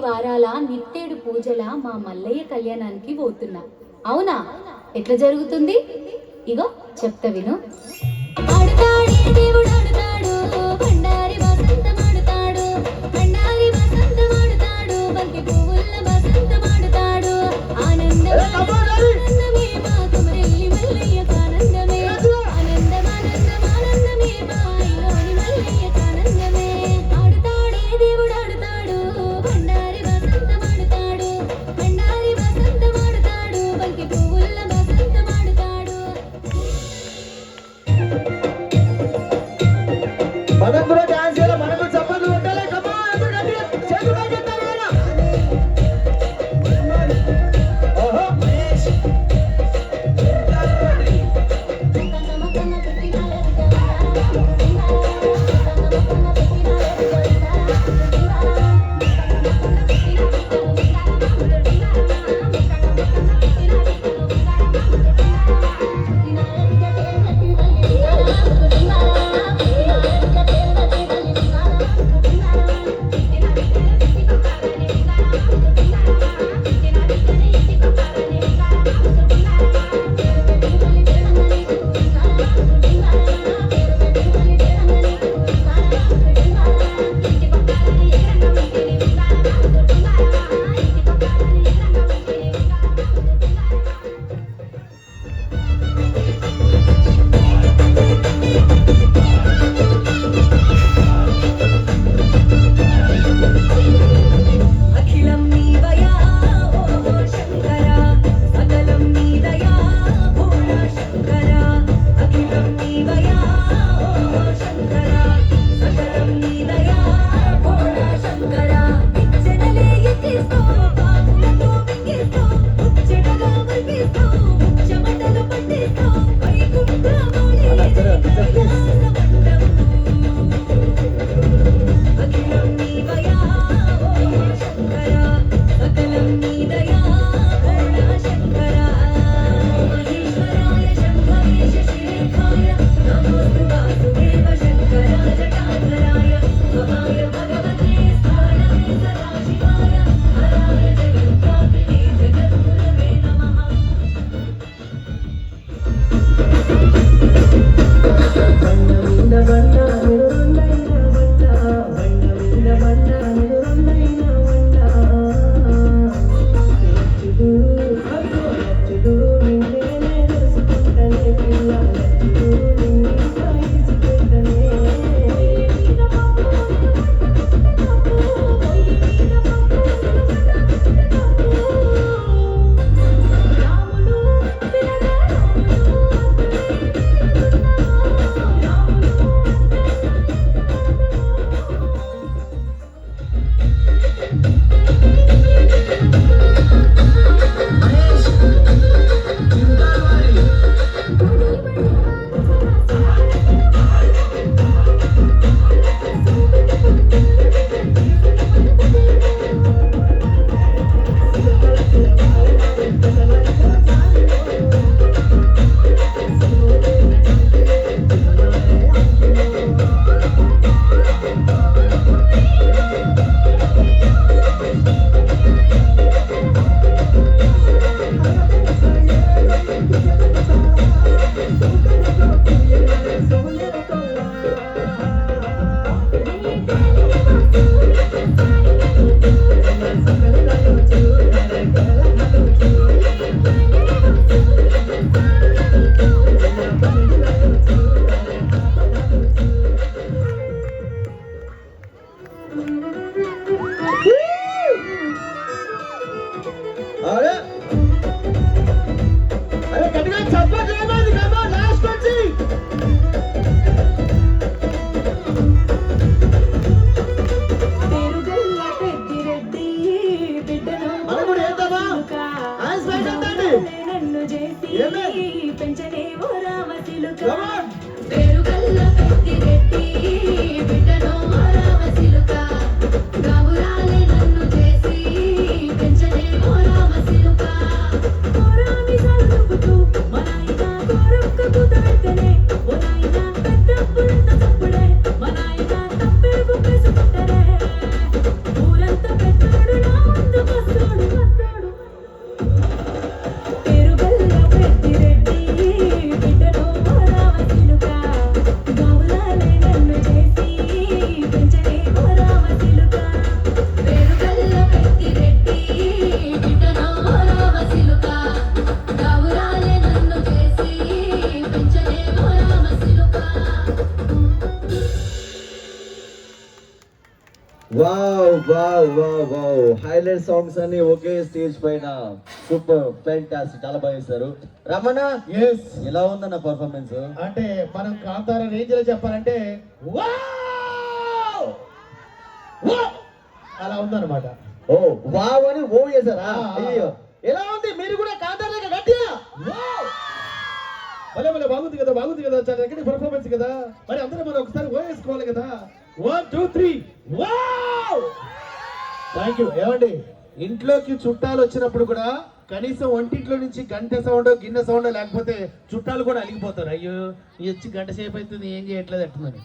వారాల నిత్తేడు పూజల మా మల్లయ్య కళ్యాణానికి పోతున్నా. అవునా? ఎట్లా జరుగుతుంది? ఇగో చెప్తా విను. దేవుడు ఆడుతాడు, బండారి వసంతం ఆడుతాడు, బండారి వసంతం ఆడుతాడు, బంతి పువ్వుల వసంతం ఆడుతాడు. ఆనందమే మా కుమరెల్లి మల్లయ్యకు ఆనందమే, ఆనందం ఆనందం ఆనందమే మా ఇలోని మల్లయ్యకు ఆనందమే. ఆడుతాడే దేవుడు ఆడుతాడు, బండారి వసంతం ఆడుతాడు, బండారి వసంతం ఆడుతాడు, బంతి పువ్వుల వసంతం ఆడుతాడు. మనం కూడా డాన్స్ చేయాలి, మనకు చప్పట్లు కొట్టాలి. కమా అందరూ గట్టిగా చేతులు పైకెత్తాలి కదా. ఓహో అరే అరే గట్టిగా చప్పట్లు ఏమైంది కమా లాస్ట్ వచ్చి పెంచనేవో రామశిలుక పేరుగల్ల పెట్టి రెడ్డి బిడ్డనో రామశిలుక గావురాలే నన్ను చేసి పెంచనేవో రామశిలుక కోరామి సలుపుతూ మనాయిన కోరొక్క కూతబెట్టనే ఓనాయిన పెద్దప్పుడంత తప్పుడే మనాయిన తప్పే బుక్కేసుకుంటనే ఊరంతా పెద్దోడు నా వావ్ హైలైట్ సాంగ్స్ అన్ని ఒకే స్టేజ్ పైన సూపర్ ఫ్యాంటాస్టిక్ చాలా బాగా చేశారు. రమణ ఎస్ ఎలా ఉందన్న పర్ఫార్మెన్స్? అంటే మనం కాంతార రేంజ్ లో చెప్పాలంటే వావ్! వావ్! అలా ఉందన్నమాట. ఓ వావ్ అని ఓ చేశారా? ఆ. అయ్యో ఎలా ఉంది? మీరు కూడా కాంతార గట్టిగా వావ్! భలే భలే బాగుంది కదా చాలా దగ్గర పర్ఫార్మెన్స్ కదా. మరి అందరూ మనం ఒకసారి వేసుకోవాలి కదా. 1 2 3 వావ్! Thank you. ఏమండి ఇంట్లోకి చుట్టాలు వచ్చినప్పుడు కూడా కనీసం వంటింట్లో నుంచి గంట సౌండ్ గిన్నె సౌండ్ లేకపోతే చుట్టాలు కూడా అలిగిపోతారు. అయ్యో ఈ వచ్చి గంట సేపు అవుతుంది ఏం చేయట్లేదు అంటున్నాను.